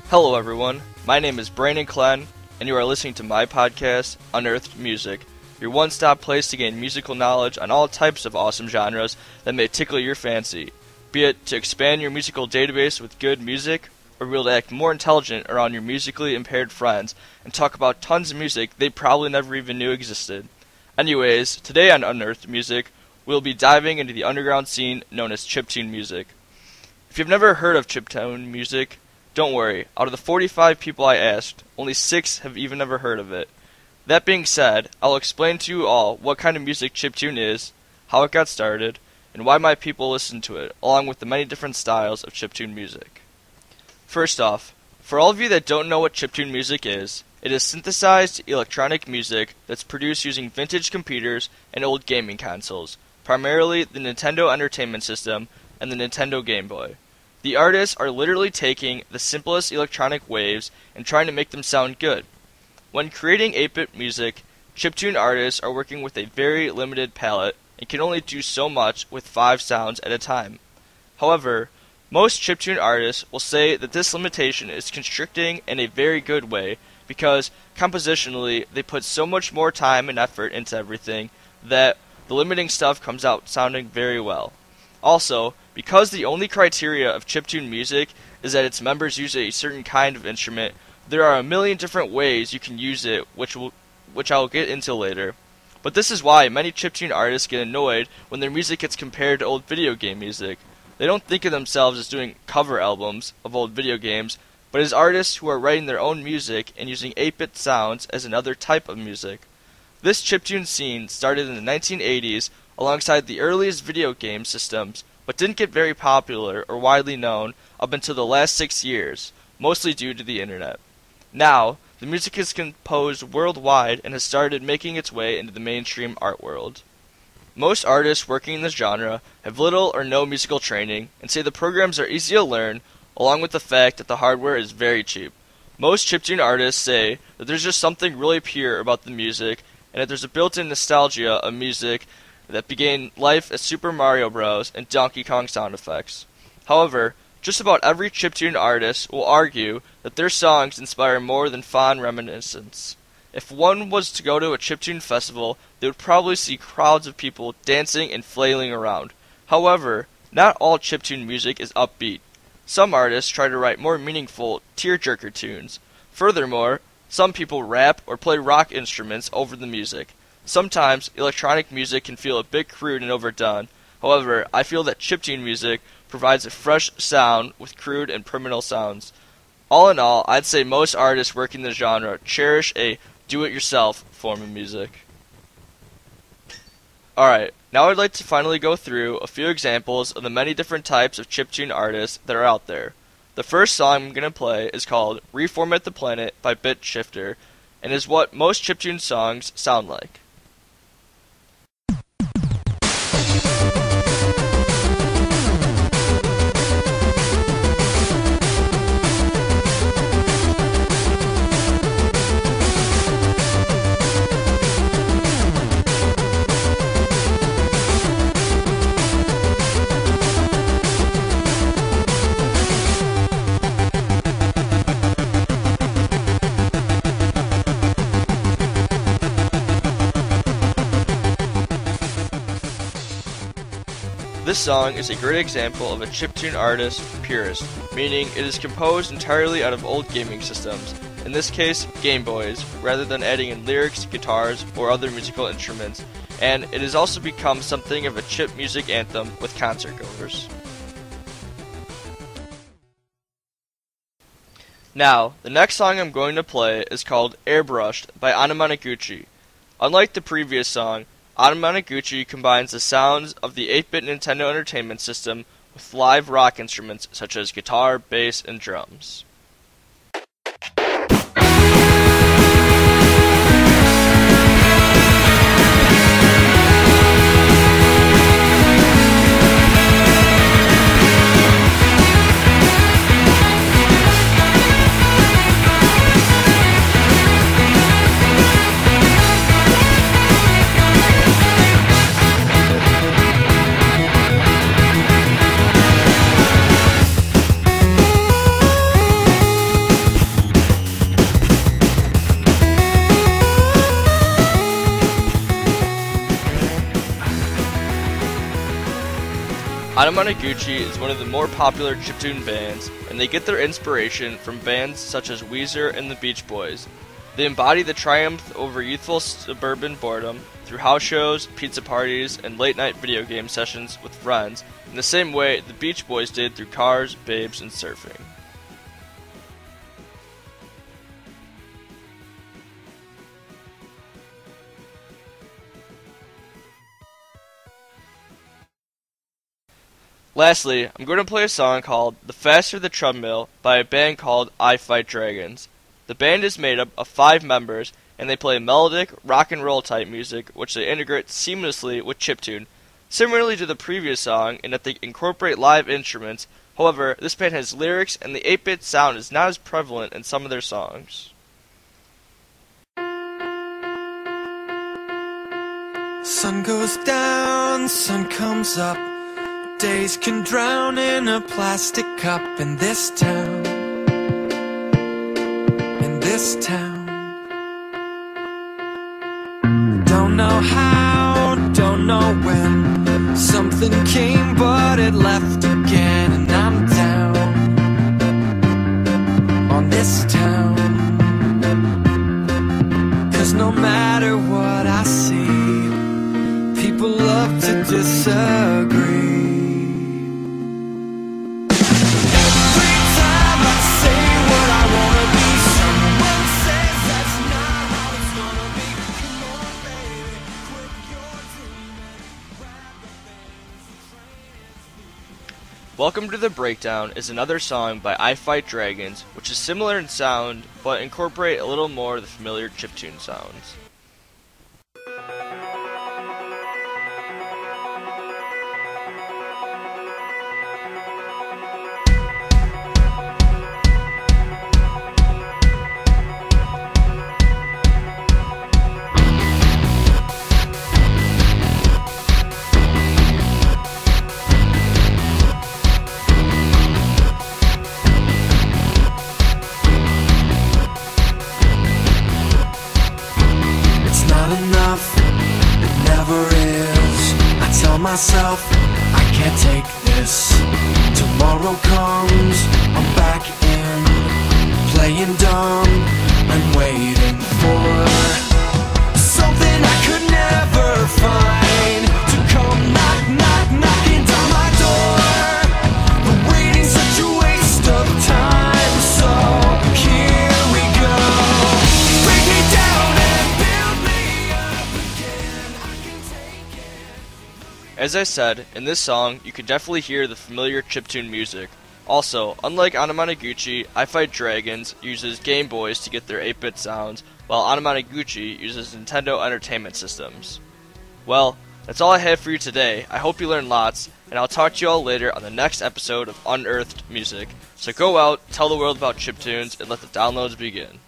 Hello everyone, my name is Brandon Klenn, and you are listening to my podcast, Unearthed Music, your one-stop place to gain musical knowledge on all types of awesome genres that may tickle your fancy, be it to expand your musical database with good music, or be able to act more intelligent around your musically impaired friends and talk about tons of music they probably never even knew existed. Anyways, today on Unearthed Music, we'll be diving into the underground scene known as chiptune music. If you've never heard of chiptune music, don't worry, out of the 45 people I asked, only 6 have even never heard of it. That being said, I'll explain to you all what kind of music chiptune is, how it got started, and why my people listen to it, along with the many different styles of chiptune music. First off, for all of you that don't know what chiptune music is, it is synthesized electronic music that's produced using vintage computers and old gaming consoles, primarily the Nintendo Entertainment System and the Nintendo Game Boy. The artists are literally taking the simplest electronic waves and trying to make them sound good. When creating 8-bit music, chiptune artists are working with a very limited palette and can only do so much with 5 sounds at a time. However, most chiptune artists will say that this limitation is constricting in a very good way because compositionally they put so much more time and effort into everything that the limiting stuff comes out sounding very well. Also, because the only criteria of chiptune music is that its members use a certain kind of instrument, there are a million different ways you can use it, which I'll get into later. But this is why many chiptune artists get annoyed when their music gets compared to old video game music. They don't think of themselves as doing cover albums of old video games, but as artists who are writing their own music and using 8-bit sounds as another type of music. This chiptune scene started in the 1980s alongside the earliest video game systems, but didn't get very popular or widely known up until the last 6 years, mostly due to the internet. Now, the music is composed worldwide and has started making its way into the mainstream art world. Most artists working in this genre have little or no musical training and say the programs are easy to learn, along with the fact that the hardware is very cheap. Most chiptune artists say that there's just something really pure about the music and that there's a built-in nostalgia of music that began life as Super Mario Bros. And Donkey Kong sound effects. However, just about every chiptune artist will argue that their songs inspire more than fond reminiscence. If one was to go to a chiptune festival, they would probably see crowds of people dancing and flailing around. However, not all chiptune music is upbeat. Some artists try to write more meaningful, tearjerker tunes. Furthermore, some people rap or play rock instruments over the music. Sometimes, electronic music can feel a bit crude and overdone. However, I feel that chiptune music provides a fresh sound with crude and primitive sounds. All in all, I'd say most artists working the genre cherish a do-it-yourself form of music. Alright, now I'd like to finally go through a few examples of the many different types of chiptune artists that are out there. The first song I'm going to play is called Reformat the Planet by Bit Shifter, and is what most chiptune songs sound like. This song is a great example of a chiptune artist purist, meaning it is composed entirely out of old gaming systems, in this case Game Boys, rather than adding in lyrics, guitars, or other musical instruments, and it has also become something of a chip music anthem with concert goers. Now, the next song I'm going to play is called Airbrushed by Anamanaguchi. Unlike the previous song, Anamanaguchi combines the sounds of the 8-bit Nintendo Entertainment System with live rock instruments such as guitar, bass, and drums. Anamanaguchi is one of the more popular chiptune bands, and they get their inspiration from bands such as Weezer and the Beach Boys. They embody the triumph over youthful suburban boredom through house shows, pizza parties, and late-night video game sessions with friends, in the same way the Beach Boys did through cars, babes, and surfing. Lastly, I'm going to play a song called The Faster the Treadmill by a band called I Fight Dragons. The band is made up of 5 members, and they play melodic, rock and roll type music, which they integrate seamlessly with chiptune, similarly to the previous song in that they incorporate live instruments. However, this band has lyrics, and the 8-bit sound is not as prevalent in some of their songs. Sun goes down, sun comes up. Days can drown in a plastic cup in this town. In this town. Don't know how, don't know when. Something came but it left again. And I'm down on this town. 'Cause no matter what I see, people love to disagree. Welcome to the Breakdown is another song by I Fight Dragons, which is similar in sound, but incorporate a little more of the familiar chiptune sounds. Myself, I can't take this. Tomorrow comes, I'm back in, playing dumb and waiting for something I could never find to come knocking down my door. But waiting's such a waste of time, so here we go. Break me down and build me up again. I can take it. As I said, in this song, you can definitely hear the familiar chiptune music. Also, unlike Anamanaguchi, I Fight Dragons uses Game Boys to get their 8-bit sounds, while Anamanaguchi uses Nintendo Entertainment Systems. Well, that's all I have for you today. I hope you learned lots, and I'll talk to you all later on the next episode of Unearthed Music. So go out, tell the world about chiptunes, and let the downloads begin.